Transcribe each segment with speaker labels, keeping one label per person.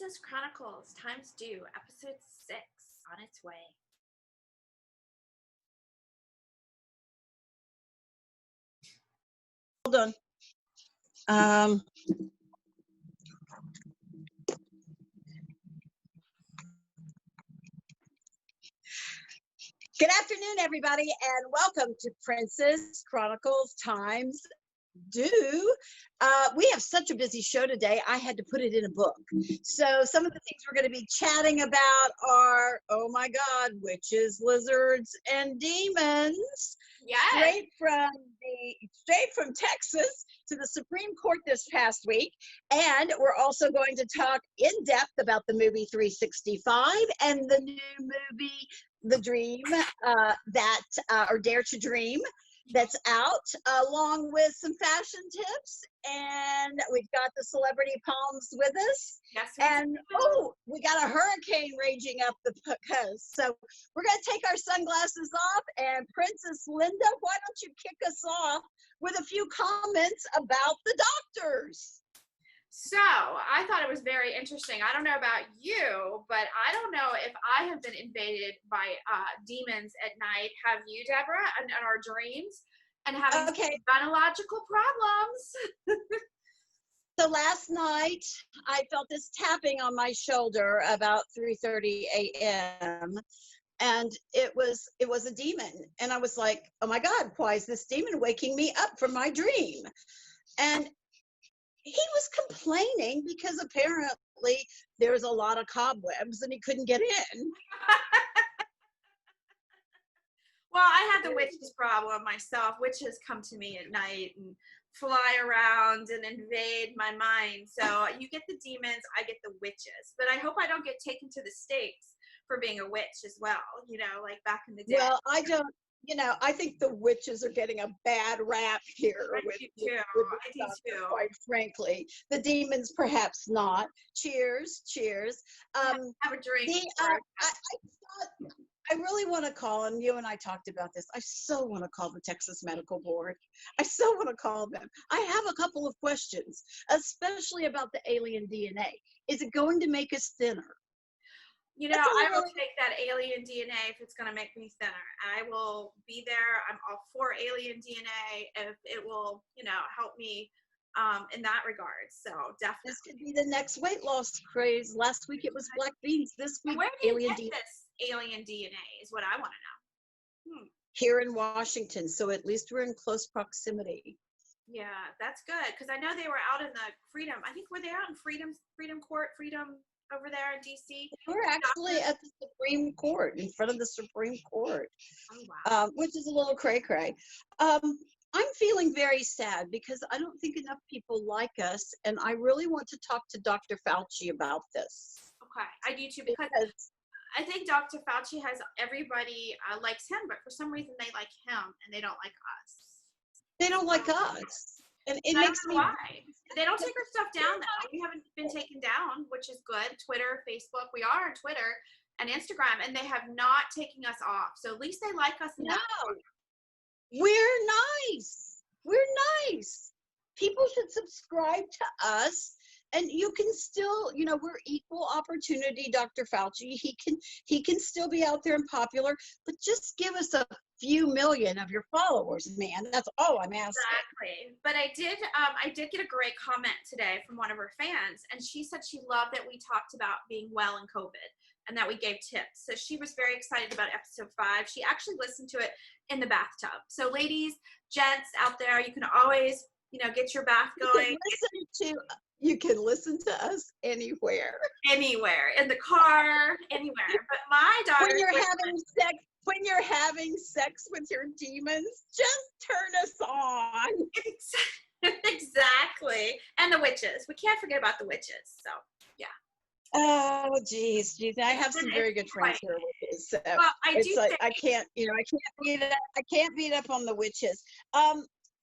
Speaker 1: Princess Chronicles X Deux, episode 6, on its way.
Speaker 2: Hold on. Good afternoon, everybody, and welcome to Princess Chronicles X Deux. We have such a busy show today, I had to put it in a book. So some of the things we're going to be chatting about are, oh my God, witches, lizards, and demons.
Speaker 1: Yes.
Speaker 2: Straight from Texas to the Supreme Court this past week. And we're also going to talk in depth about the movie 365 and the new movie, The Dream, or Dare to Dream, that's out, along with some fashion tips. And we've got the celebrity poms with us.
Speaker 1: Yes.
Speaker 2: And we got a hurricane raging up the coast. So we're going to take our sunglasses off. And Princess Linda, why don't you kick us off with a few comments about the doctors?
Speaker 1: So I thought it was very interesting. I don't know about you, but I don't know if I have been invaded by demons at night. Have you, Deborah, in our dreams and having gynecological problems?
Speaker 2: So last night I felt this tapping on my shoulder about 3:30 a.m. and it was a demon, and I was like, oh my God, why is this demon waking me up from my dream? And he was complaining because apparently there's a lot of cobwebs and he couldn't get in.
Speaker 1: Well, I had the witches problem myself. Witches come to me at night and fly around and invade my mind. So you get the demons, I get the witches. But I hope I don't get taken to the stakes for being a witch as well, like back in the day.
Speaker 2: Well, I don't. I think the witches are getting a bad rap here.
Speaker 1: I do too.
Speaker 2: Quite frankly, the demons perhaps not. Cheers.
Speaker 1: Have a drink.
Speaker 2: I really want to call, and you and I talked about this, I so want to call the Texas Medical Board. I so want to call them. I have a couple of questions, especially about the alien DNA. Is it going to make us thinner?
Speaker 1: I will take that alien DNA if it's going to make me thinner. I will be there. I'm all for alien DNA if it will, help me in that regard. So definitely.
Speaker 2: This could be the next weight loss craze. Last week it was black beans. This week,
Speaker 1: where do you
Speaker 2: alien
Speaker 1: get
Speaker 2: DNA.
Speaker 1: This alien DNA is what I want to know.
Speaker 2: Here in Washington, so at least we're in close proximity.
Speaker 1: Yeah, that's good, because I know they were out in the Freedom. I think were they out in Freedom Court, over there in DC?
Speaker 2: We're actually at the Supreme Court, in front of the Supreme Court.
Speaker 1: Oh, wow.
Speaker 2: Which is a little cray-cray. I'm feeling very sad because I don't think enough people like us, and I really want to talk to Dr. Fauci about this.
Speaker 1: Okay, I do too, because I think Dr. Fauci has everybody likes him, but for some reason they like him and they don't like us.
Speaker 2: They don't like us. And it makes me
Speaker 1: why. They don't take our stuff down though. We haven't been taken down, which is good. Twitter, Facebook, we are on Twitter and Instagram, and they have not taken us off. So at least they like us now.
Speaker 2: We're nice. People should subscribe to us, and you can still, we're equal opportunity, Dr. Fauci. He can still be out there and popular, but just give us a few million of your followers, man. That's all I'm asking.
Speaker 1: Exactly. But I did get a great comment today from one of her fans, and she said she loved that we talked about being well in COVID and that we gave tips. So she was very excited about episode 5. She actually listened to it in the bathtub. So ladies, gents out there, you can always, get your bath going.
Speaker 2: You can listen to us anywhere.
Speaker 1: Anywhere. In the car, anywhere. But my daughter.
Speaker 2: When you're having sex with your demons, just turn us on.
Speaker 1: Exactly. And the witches. We can't forget about the witches. So, yeah.
Speaker 2: Oh, geez. I have some very good friends who are witches. So I can't beat up on the witches.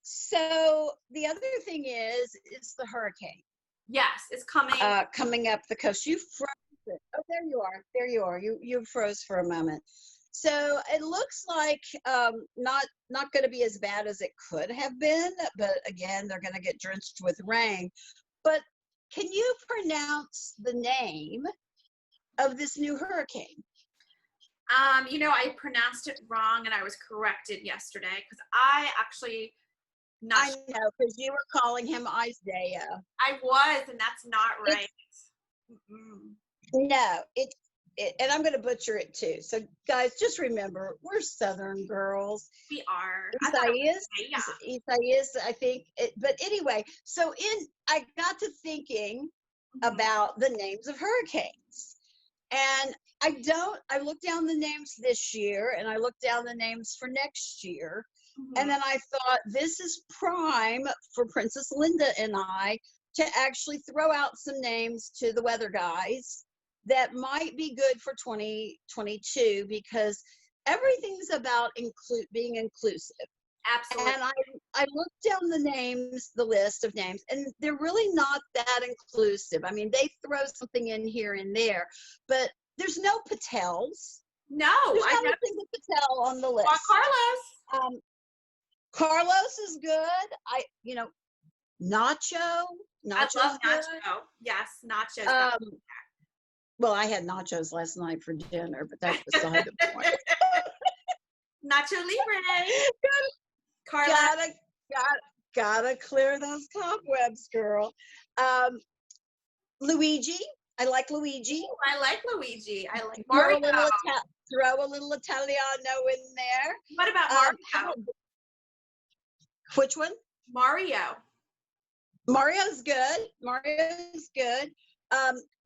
Speaker 2: So the other thing is the hurricane.
Speaker 1: Yes, it's coming.
Speaker 2: Coming up the coast. You froze. Oh, there you are. You froze for a moment. So it looks like not going to be as bad as it could have been, but again, they're going to get drenched with rain. But can you pronounce the name of this new hurricane?
Speaker 1: You know, I pronounced it wrong and I was corrected yesterday because I actually not.
Speaker 2: I know, because you were calling him Isaiah.
Speaker 1: I was, and that's not right.
Speaker 2: No, and I'm going to butcher it too. So, guys, just remember, we're Southern girls.
Speaker 1: We are.
Speaker 2: Isaias, I think. But anyway, so I got to thinking about the names of hurricanes. And I looked down the names this year, and I looked down the names for next year. And then I thought, this is prime for Princess Linda and I to actually throw out some names to the weather guys that might be good for 2022, because everything's about being inclusive.
Speaker 1: Absolutely.
Speaker 2: And I looked down the list of names, and they're really not that inclusive. I mean, they throw something in here and there, but there's no Patels.
Speaker 1: No,
Speaker 2: there's not a single Patel on the list.
Speaker 1: Carlos.
Speaker 2: Carlos is good. Nacho.
Speaker 1: I love Nacho. Yes, Nacho.
Speaker 2: Well, I had nachos last night for dinner, but that's beside the point.
Speaker 1: Nacho Libre. Carlos.
Speaker 2: Gotta clear those cobwebs, girl. Luigi. I like Luigi.
Speaker 1: I like Luigi. I like Mario.
Speaker 2: Throw a little Italiano in there.
Speaker 1: What about Mario?
Speaker 2: Which one?
Speaker 1: Mario.
Speaker 2: Mario's good.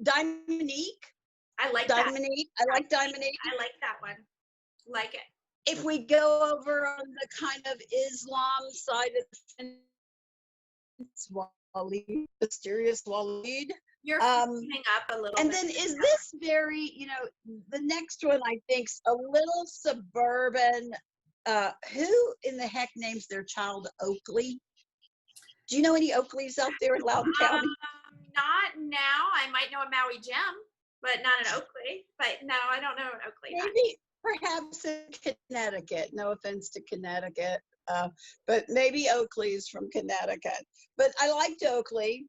Speaker 2: Dominique.
Speaker 1: I like
Speaker 2: Dominique.
Speaker 1: That.
Speaker 2: I like Dominique.
Speaker 1: I like that one. Like it.
Speaker 2: If we go over on the kind of Islam side of the fence, Waleed, mysterious Waleed.
Speaker 1: You're up a little
Speaker 2: and
Speaker 1: bit.
Speaker 2: then is this very, the next one I think's a little suburban. Who in the heck names their child Oakley? Do you know any Oakleys out there in Loudoun County?
Speaker 1: Not now. I might know a Maui Jim, but not an Oakley. But no, I don't know an Oakley.
Speaker 2: Maybe perhaps in Connecticut. No offense to Connecticut, but maybe Oakley's from Connecticut. But I liked Oakley.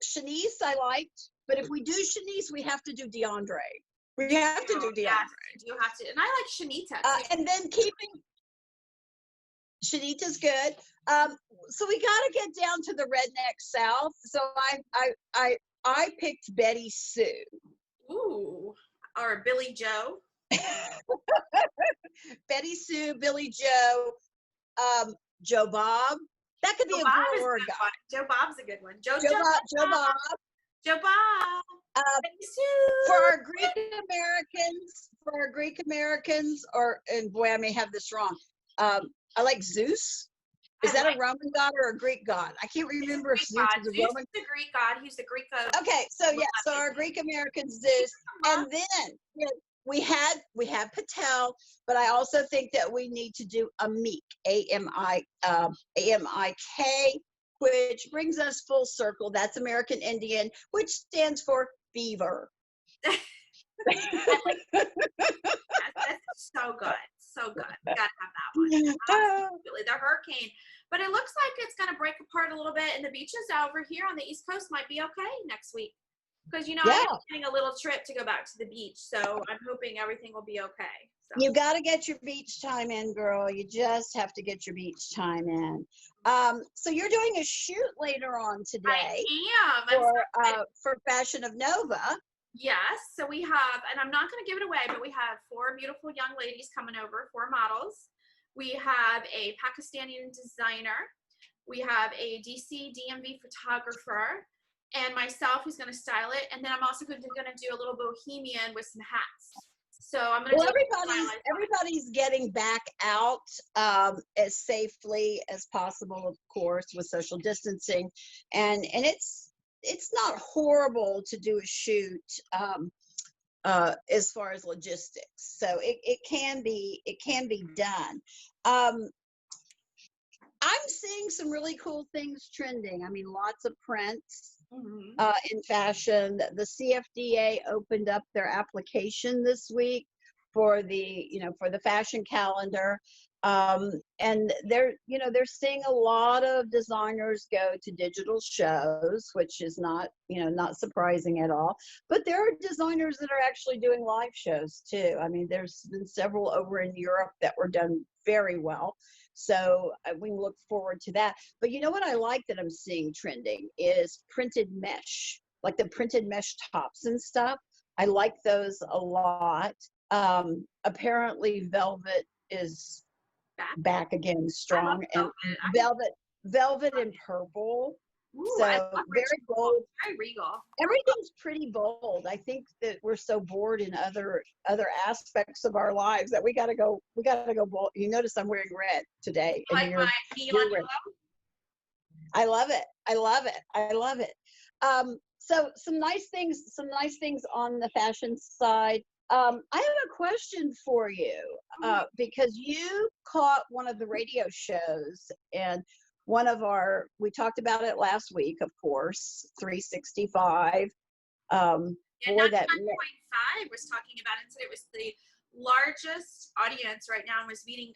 Speaker 2: Shanice I liked, but if we do Shanice, we have to do DeAndre. We have to do DeAndre.
Speaker 1: Yes, you have to. And I like Shanita.
Speaker 2: And then Shanita's good. So we got to get down to the redneck South. So I picked Betty Sue.
Speaker 1: Ooh, or Billy Joe.
Speaker 2: Betty Sue, Billy Joe, Joe Bob. That could be a girl or a guy.
Speaker 1: Joe Bob's a good one. Joe
Speaker 2: Bob.
Speaker 1: Joe Bob. Betty Sue.
Speaker 2: For our Greek Americans, and boy, I may have this wrong. I like Zeus. Is that a Roman god or a Greek god? I can't remember if Zeus is a Roman.
Speaker 1: He's the Greek god. He's the Greek god.
Speaker 2: Okay, so our Greek Americans, Zeus, and then we had Patel, but I also think that we need to do Amik, A-M-I-K, which brings us full circle. That's American Indian, which stands for beaver.
Speaker 1: That's so good. So good. We gotta have that one. Absolutely. The hurricane. But it looks like it's gonna break apart a little bit, and the beaches over here on the East Coast might be okay next week. Because I'm taking a little trip to go back to the beach, so I'm hoping everything will be okay. So.
Speaker 2: You got to get your beach time in, girl. You just have to get your beach time in. So you're doing a shoot later on today.
Speaker 1: I am.
Speaker 2: For Fashion of Nova.
Speaker 1: Yes. So we have, and I'm not going to give it away, but we have 4 beautiful young ladies coming over, 4 models. We have a Pakistani designer. We have a DC DMV photographer. And myself, who's going to style it. And then I'm also going to do a little bohemian with some hats. So I'm going to
Speaker 2: everybody's getting back out as safely as possible, of course, with social distancing. And it's not horrible to do a shoot as far as logistics. So it can be done. I'm seeing some really cool things trending. I mean, lots of prints. In fashion. The CFDA opened up their application this week for the fashion calendar. And they're seeing a lot of designers go to digital shows, which is not, not surprising at all. But there are designers that are actually doing live shows too. I mean, there's been several over in Europe that were done very well. So we look forward to that. But you know what I like that I'm seeing trending is printed mesh, like the printed mesh tops and stuff. I like those a lot. Apparently velvet is back again strong, and velvet and purple.
Speaker 1: Ooh,
Speaker 2: So
Speaker 1: very
Speaker 2: bold,
Speaker 1: very regal.
Speaker 2: Everything's pretty bold. I think that we're so bored in other aspects of our lives that we gotta go bold. You notice I'm wearing red today.
Speaker 1: Like my neon yellow?
Speaker 2: I love it. I love it. So some nice things on the fashion side. I have a question for you, because you caught one of the radio shows, and we talked about it last week, of course, 365.
Speaker 1: Yeah, 9.5 was talking about it, and said it was the largest audience right now and was beating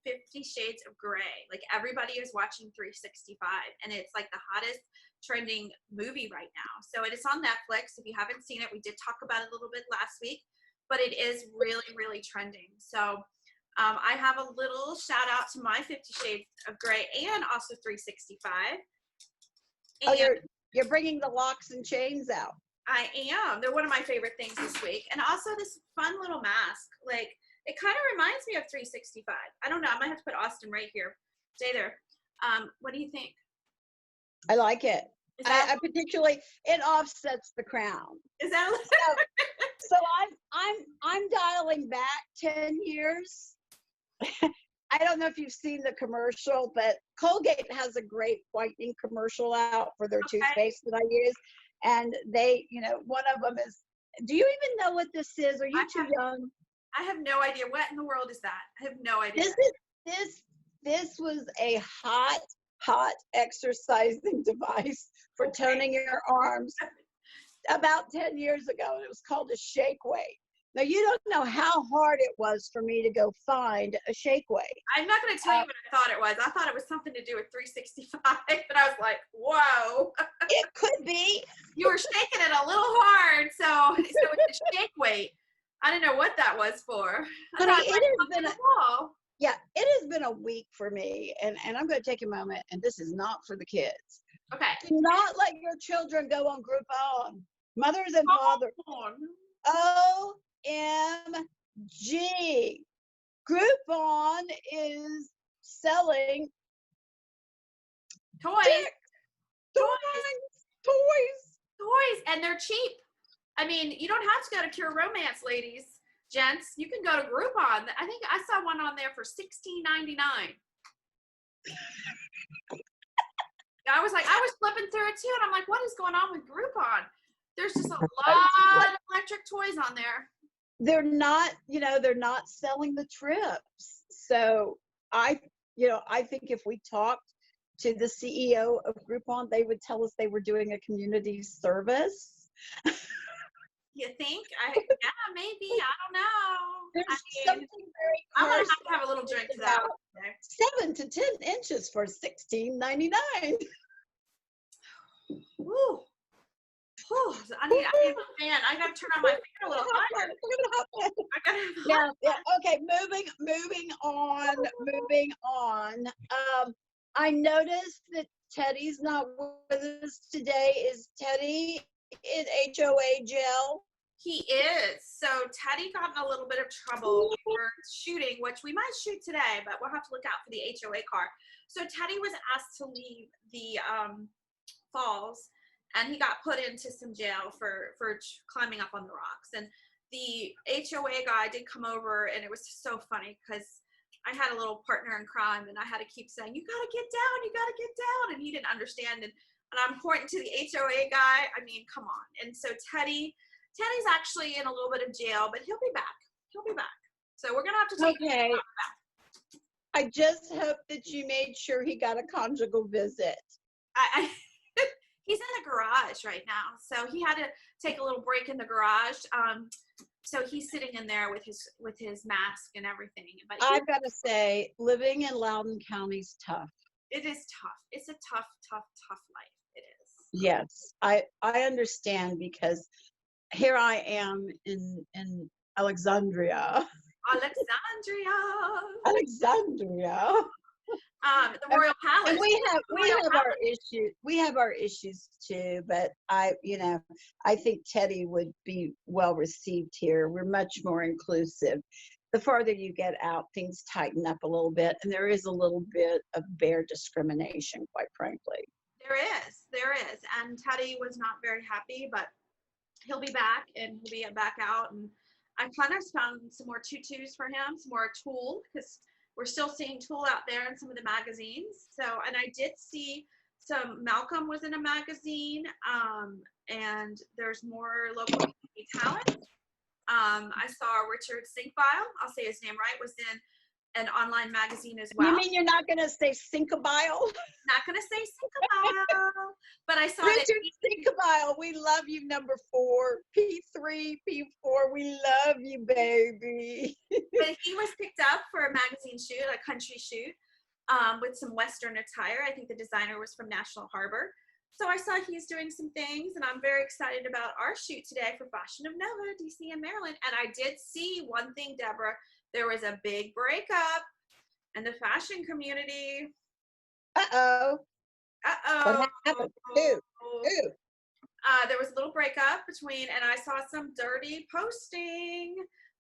Speaker 1: 50 Shades of Grey. Like, everybody is watching 365, and it's like the hottest trending movie right now. So it is on Netflix. If you haven't seen it, we did talk about it a little bit last week, but it is really, really trending. So I have a little shout out to my 50 Shades of Grey and also 365.
Speaker 2: And you're bringing the locks and chains out.
Speaker 1: I am. They're one of my favorite things this week. And also this fun little mask. Like, it kind of reminds me of 365. I don't know. I might have to put Austin right here. Stay there. What do you think?
Speaker 2: I like it. I particularly, it offsets the crown.
Speaker 1: Is that
Speaker 2: so I'm dialing back 10 years. I don't know if you've seen the commercial, but Colgate has a great whitening commercial out for their toothpaste that I use. And they, one of them is, do you even know what this is? Are you too young?
Speaker 1: I have no idea. What in the world is that? I have no idea.
Speaker 2: This was a hot exercising device for toning your arms about 10 years ago. It was called a shake weight. Now, you don't know how hard it was for me to go find a shake weight.
Speaker 1: I'm not going to tell you what I thought it was. I thought it was something to do with 365, but I was like, whoa.
Speaker 2: It could be.
Speaker 1: You were shaking it a little hard, so it's a shake weight. I didn't know what that was for.
Speaker 2: Honey, it has been a week for me, and I'm going to take a moment, and this is not for the kids.
Speaker 1: Okay.
Speaker 2: Do not let your children go on Groupon. Mothers and fathers. OMG. Groupon is selling
Speaker 1: toys, and they're cheap. I mean, you don't have to go to Pure Romance, ladies, gents. You can go to Groupon. I think I saw one on there for $16.99. I was flipping through it too, and I'm like, what is going on with Groupon? There's just a lot of electric toys on there.
Speaker 2: They're not selling the trips. So I think if we talked to the CEO of Groupon, they would tell us they were doing a community service.
Speaker 1: You think? Yeah, maybe. I don't know.
Speaker 2: There's something very
Speaker 1: I'm going to have a little drink to that.
Speaker 2: 7 to 10 inches for $16.99.
Speaker 1: Woo. I need a fan. I got to turn on my fan a little higher.
Speaker 2: Yeah. Okay. Moving on. I noticed that Teddy's not with us today. Is Teddy in HOA jail?
Speaker 1: He is. So Teddy got in a little bit of trouble for shooting, which we might shoot today, but we'll have to look out for the HOA car. So Teddy was asked to leave the falls, and he got put into some jail for climbing up on the rocks. And the HOA guy did come over, and it was so funny because I had a little partner in crime, and I had to keep saying, you got to get down, and he didn't understand. And I'm pointing to the HOA guy. I mean, come on. And so Teddy's actually in a little bit of jail, but he'll be back. So we're going to have to take him back.
Speaker 2: I just hope that you made sure he got a conjugal visit.
Speaker 1: He's in the garage right now, so he had to take a little break in the garage. So he's sitting in there with his mask and everything. But
Speaker 2: I've got to say, living in Loudoun County is tough.
Speaker 1: it is tough. It's a tough, tough, tough life. It is.
Speaker 2: Yes, I understand, because here I am in Alexandria. Alexandria.
Speaker 1: The Royal Palace.
Speaker 2: And we have our issues too, but I think Teddy would be well received here. We're much more inclusive. The farther you get out, things tighten up a little bit, and there is a little bit of bear discrimination, quite frankly.
Speaker 1: There is, and Teddy was not very happy, but he'll be back, and he'll be back out, and I kind of found some more tutus for him, some more tulle, because we're still seeing tulle out there in some of the magazines. So, and I did see Malcolm was in a magazine, and there's more local talent. I saw Richard Sinkbile, I'll say his name right, was in an online magazine as well.
Speaker 2: You mean you're not going to say Sinkabile?
Speaker 1: Not going to say Sinkabile, but I saw
Speaker 2: Richard Sinkabile, we love you, number 4, P3, P4, we love you, baby.
Speaker 1: But he was picked up for a magazine shoot, a country shoot, with some Western attire. I think the designer was from National Harbor. So I saw he's doing some things, and I'm very excited about our shoot today for Fashion of Nova, DC and Maryland. And I did see one thing, Deborah. There was a big breakup in the fashion community.
Speaker 2: Uh-oh. What happened? Who?
Speaker 1: There was a little breakup between, and I saw some dirty posting,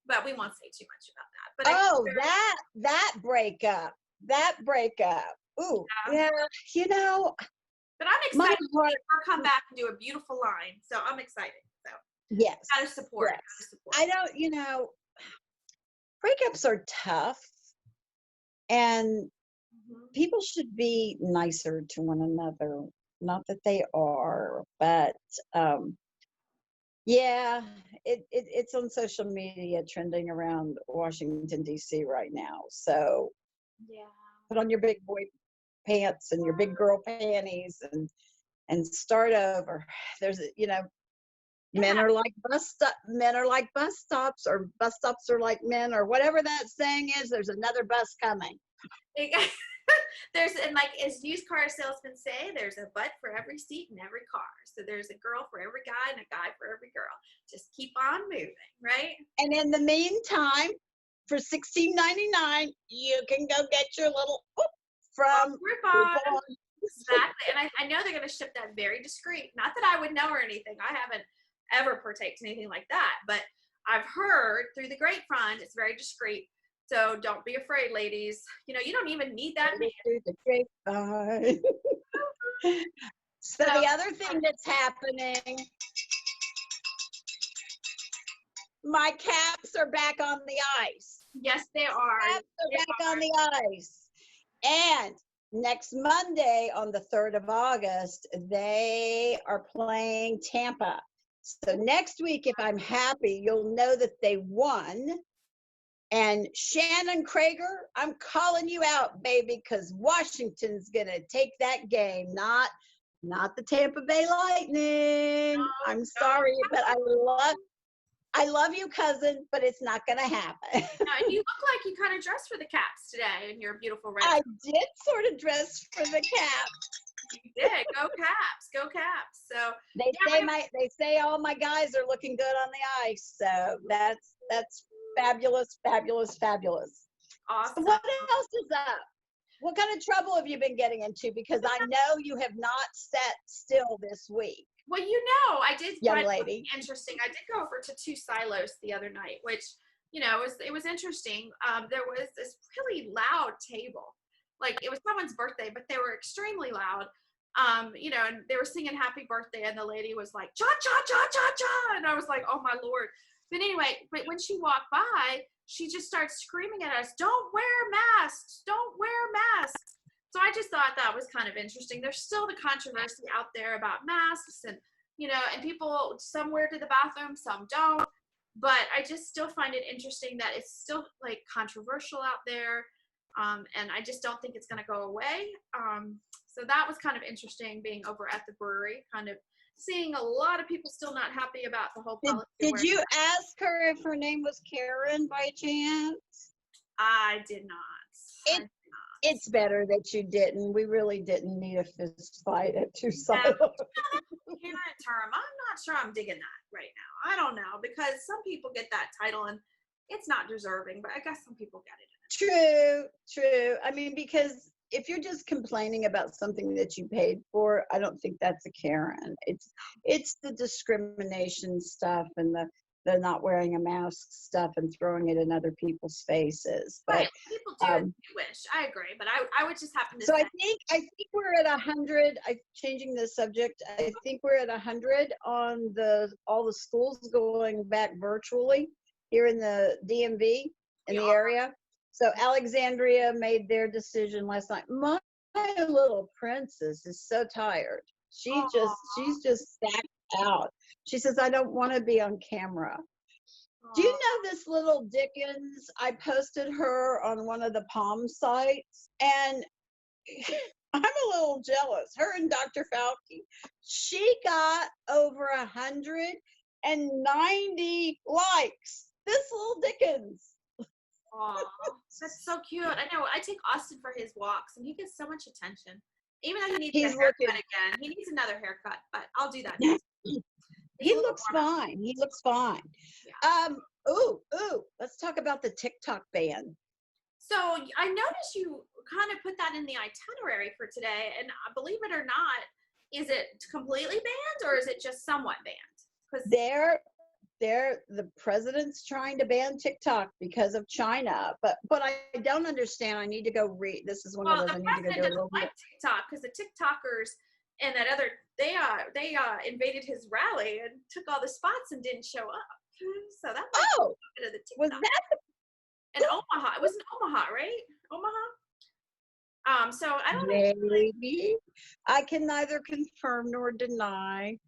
Speaker 1: but we won't say too much about that. But
Speaker 2: that breakup. Ooh, yeah.
Speaker 1: But I'm excited to see her come back and do a beautiful line. So I'm excited. So
Speaker 2: yes,
Speaker 1: gotta support.
Speaker 2: Yes. I don't. Breakups are tough, and people should be nicer to one another. Not that they are, but yeah, it's on social media trending around Washington, D.C. right now. So
Speaker 1: yeah,
Speaker 2: put on your big boy pants and your big girl panties and start over. There's men are like men are like bus stops, or bus stops are like men, or whatever that saying is. There's another bus coming.
Speaker 1: And like as used car salesmen say, there's a butt for every seat in every car. So there's a girl for every guy and a guy for every girl. Just keep on moving, right?
Speaker 2: And in the meantime, for $16.99, you can go get your little from Groupon.
Speaker 1: Exactly. And I know they're going to ship that very discreet. Not that I would know or anything. I haven't ever partaked in anything like that. But I've heard through the grapevine it's very discreet. So don't be afraid, ladies. You don't even need that.
Speaker 2: Through the grapevine. So the other thing that's happening, my caps are back on the ice.
Speaker 1: Yes, they are.
Speaker 2: Caps are back on the ice. And next Monday, on the 3rd of August, they are playing Tampa. So next week, if I'm happy, you'll know that they won. And Shannon Krager, I'm calling you out, baby, because Washington's going to take that game, not the Tampa Bay Lightning. No, I'm sorry, but I love you, cousin, but it's not going to happen.
Speaker 1: And you look like you kind of dressed for the Caps today in your beautiful red.
Speaker 2: I did sort of dress for the Caps.
Speaker 1: You did. Go Caps. Go Caps. So
Speaker 2: they say all my guys are looking good on the ice. So that's fabulous, fabulous, fabulous.
Speaker 1: Awesome.
Speaker 2: So what else is up? What kind of trouble have you been getting into? Because I know you have not sat still this week.
Speaker 1: Well, I did
Speaker 2: young lady.
Speaker 1: Interesting. I did go over to 2 silos the other night, which, it was interesting. There was this really loud table. Like it was someone's birthday, but they were extremely loud. And they were singing happy birthday, and the lady was like, cha, cha, cha, cha, cha. And I was like, oh my Lord. But anyway, when she walked by, she just started screaming at us, don't wear masks, don't wear masks. So I just thought that was kind of interesting. There's still the controversy out there about masks, and, and people, some wear to the bathroom, some don't. But I just still find it interesting that it's still like controversial out there. And I just don't think it's going to go away. So that was kind of interesting, being over at the brewery, kind of seeing a lot of people still not happy about the whole policy.
Speaker 2: Did you ask her if her name was Karen by chance?
Speaker 1: I did not.
Speaker 2: It's better that you didn't. We really didn't need a fist fight at two sides.
Speaker 1: Parent term. I'm not sure I'm digging that right now. I don't know, because some people get that title and it's not deserving, but I guess some people get it.
Speaker 2: True. I mean, because if you're just complaining about something that you paid for, I don't think that's a Karen. It's the discrimination stuff and the not wearing a mask stuff and throwing it in other people's faces. But
Speaker 1: right. People do as they wish. I agree, but I would just happen to.
Speaker 2: So I think we're at 100. I'm changing the subject. I think we're at 100 on all the schools going back virtually here in the DMV in the area. So Alexandria made their decision last night. My little princess is so tired. She's just sacked out. She says, I don't want to be on camera. Do you know this little Dickens? I posted her on one of the poms sites, and I'm a little jealous. Her and Dr. Fauci. She got over 190 likes. This little Dickens.
Speaker 1: Aw, that's so cute. I know. I take Austin for his walks, and he gets so much attention. Even though he needs a haircut again. He needs another haircut, but I'll do that next.
Speaker 2: He looks fine. He looks fine. Yeah. Let's talk about the TikTok ban.
Speaker 1: So I noticed you kind of put that in the itinerary for today, and believe it or not, is it completely banned or is it just somewhat banned?
Speaker 2: Because the president's trying to ban TikTok because of China, but I don't understand. I need to go read. This is one of those I need to go do.
Speaker 1: The president doesn't like TikTok because the TikTokers and that other they invaded his rally and took all the spots and didn't show up. So that was a bit of the TikTok.
Speaker 2: Was that
Speaker 1: in Omaha? It was in Omaha, right? Omaha. So I don't know.
Speaker 2: Maybe I can neither confirm nor deny.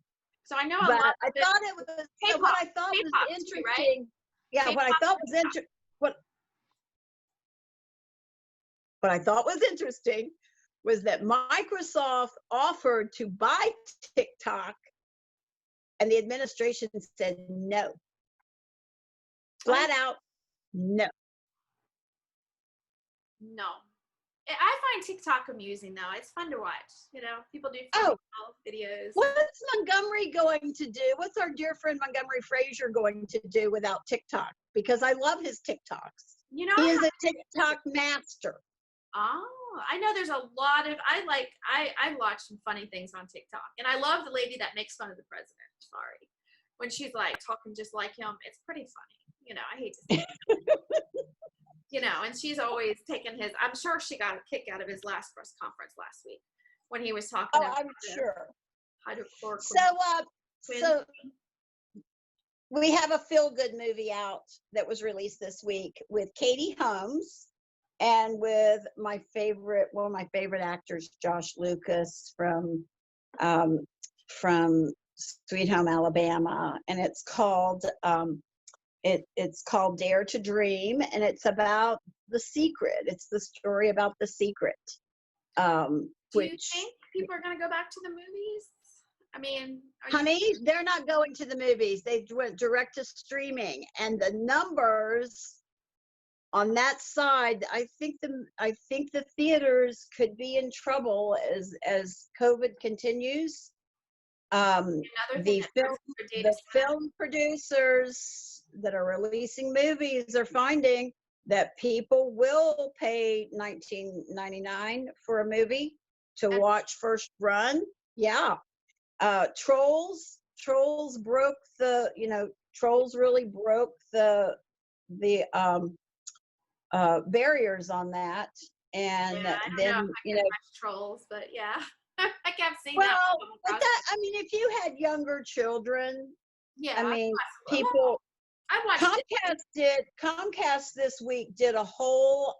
Speaker 1: So I know
Speaker 2: but
Speaker 1: I
Speaker 2: thought it was
Speaker 1: K-pop,
Speaker 2: what I thought was interesting. Right? Yeah, K-pop, what I thought was interesting was that Microsoft offered to buy TikTok, and the administration said no. Flat out, no.
Speaker 1: No. I find TikTok amusing, though. It's fun to watch. You know, people do funny videos.
Speaker 2: What's Montgomery going to do? What's our dear friend Montgomery Frazier going to do without TikTok? Because I love his TikToks.
Speaker 1: You know,
Speaker 2: he is a TikTok master.
Speaker 1: Oh, I know there's a lot of, I watch some funny things on TikTok. And I love the lady that makes fun of the president. Sorry. When she's like talking just like him, it's pretty funny. You know, I hate to say it. You know, and she's always taken his, I'm sure she got a kick out of his last press conference last week when he was talking about
Speaker 2: I'm sure.
Speaker 1: Hydrochloroquine.
Speaker 2: So we have a feel-good movie that was released this week with Katie Holmes and with one of my favorite actors, Josh Lucas from Sweet Home Alabama, and it's called it's called Dare to Dream, and it's about The Secret. It's the story about The Secret.
Speaker 1: Do you think people are going to go back to the movies? I mean,
Speaker 2: honey, they're not going to the movies. They went direct to streaming, and the numbers on that side, I think the theaters could be in trouble as COVID continues. The film producers that are releasing movies are finding that people will pay $19.99 for a movie to watch first run. Yeah. Trolls broke Trolls really broke the barriers on that. And then,
Speaker 1: Trolls, but yeah. I kept seeing
Speaker 2: that. But I mean, if you had younger children,
Speaker 1: yeah,
Speaker 2: I mean, people.
Speaker 1: I watched
Speaker 2: Comcast this week did a whole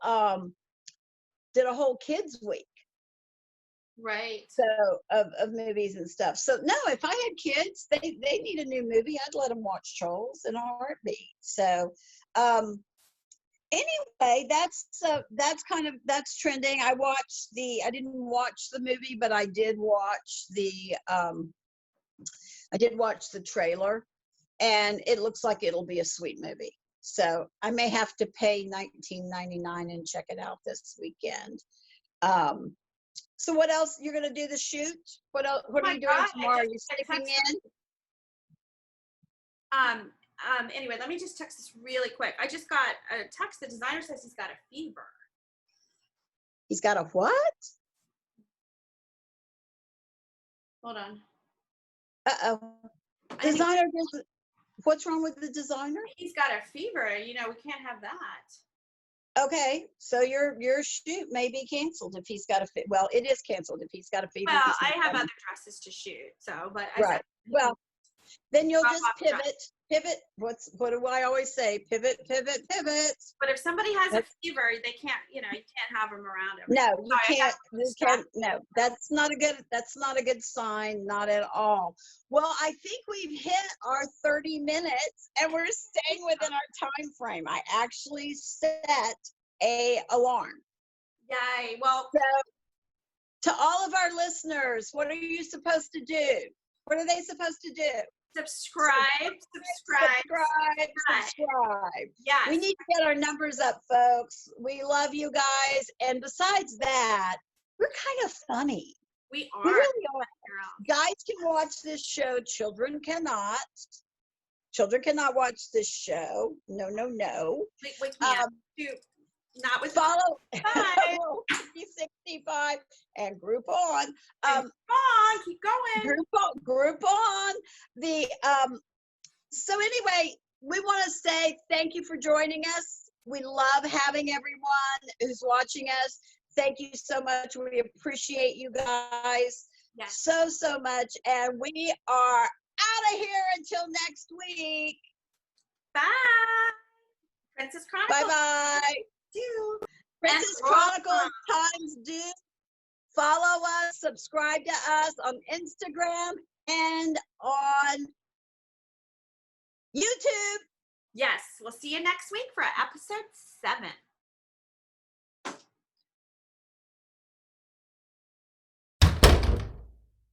Speaker 2: kids week,
Speaker 1: right?
Speaker 2: So of movies and stuff. So no, if I had kids, they need a new movie, I'd let them watch Trolls in a heartbeat. So anyway, that's trending. I didn't watch the movie, but I did watch the I did watch the trailer, and it looks like it'll be a sweet movie. So I may have to pay $19.99 and check it out this weekend. So what else? You're going to do the shoot? What else? What
Speaker 1: Oh
Speaker 2: are
Speaker 1: my
Speaker 2: you doing
Speaker 1: God,
Speaker 2: tomorrow? Are you sleeping in?
Speaker 1: Anyway, let me just text this really quick. I just got a text. The designer says he's got a fever.
Speaker 2: He's got a what?
Speaker 1: Hold on.
Speaker 2: Uh-oh. Designer, what's wrong with the designer?
Speaker 1: He's got a fever. You know, we can't have that.
Speaker 2: Okay, so your shoot may be canceled if he's got a fit. Well, it is canceled if he's got a fever.
Speaker 1: Well, I have other dresses to shoot, so, but I
Speaker 2: right.
Speaker 1: said,
Speaker 2: Well, then you'll just
Speaker 1: dress.
Speaker 2: pivot. What do I always say? Pivot.
Speaker 1: But if somebody has a fever, they can't, you know, you can't have them around every
Speaker 2: No,
Speaker 1: day.
Speaker 2: you can't. You can't. No, that's not a good sign. Not at all. Well, I think we've hit our 30 minutes, and we're staying within our time frame. I actually set a alarm.
Speaker 1: Yay! Well,
Speaker 2: so to all of our listeners, what are you supposed to do? What are they supposed to do?
Speaker 1: Subscribe. Yes.
Speaker 2: We need to get our numbers up, folks. We love you guys. And besides that, we're kind of funny.
Speaker 1: We are.
Speaker 2: We really are. Guys can watch this show. Children cannot. Children cannot watch this show. No.
Speaker 1: We can't. Not with
Speaker 2: follow 365 and Groupon.
Speaker 1: Come on, keep going.
Speaker 2: Groupon. So anyway, we want to say thank you for joining us. We love having everyone who's watching us. Thank you so much. We appreciate you guys so much. And we are out of here until next week.
Speaker 1: Bye. Princess Chronicles.
Speaker 2: Bye-bye. Princess Chronicles X Deux. Follow us, subscribe to us on Instagram and on YouTube.
Speaker 1: Yes, we'll see you next week for episode 7.